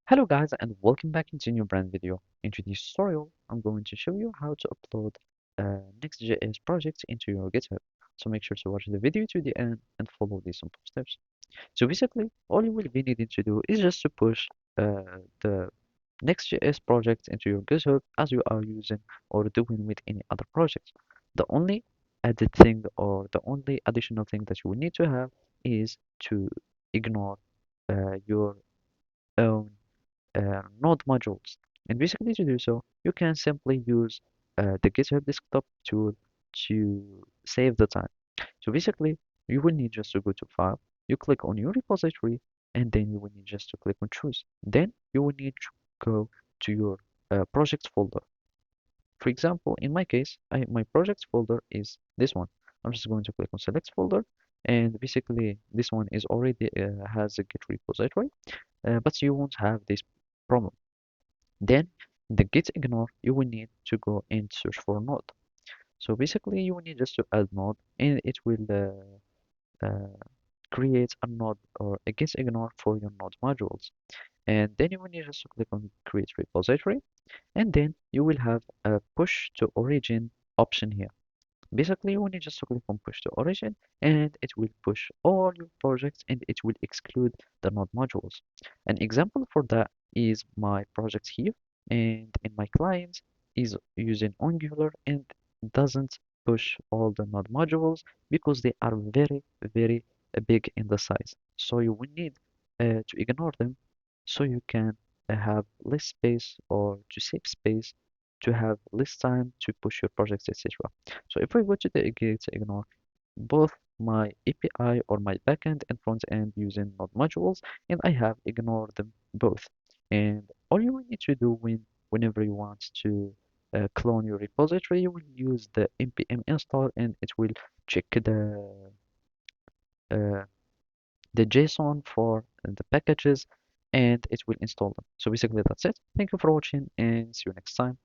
Hello guys and welcome back into a new brand video. In today's tutorial, I'm going to show you how to upload Next.js projects into your GitHub. So make sure to watch the video to the end and follow these simple steps. So basically, all you will be needing to do is just to push the Next.js project into your GitHub as you are using or doing with any other project. The only added thing or the only additional thing that you will need to have is to ignore your own node modules. And basically to do so, you can simply use the GitHub desktop tool to save the time. So basically, you will need just to go to File, you click on your repository, and then you will need just to click on Choose. Then you will need to go to your projects folder. For example, in my case, my projects folder is this one. I'm just going to click on Select Folder, and basically this one is already has a Git repository, but you won't have this problem. Then in the git ignore, you will need to go and search for node. So basically, you will need just to add node, and it will create a node or a git ignore for your node modules. And then you will need just to click on create repository, and then you will have a push to origin option here. Basically, you will need just to click on push to origin, and it will push all your projects, and it will exclude the node modules. An example for that is my project here, and in my client is using Angular and doesn't push all the node modules because they are very big in the size. So you will need to ignore them so you can have less space or to save space to have less time to push your projects, etc. So if I go to the git ignore both my API or my backend and front end using node modules, and I have ignored them both. And all you will need to do whenever you want to clone your repository, you will use the npm install, and it will check uh, the JSON for the packages, and it will install them. So basically that's it. Thank you for watching, and see you next time.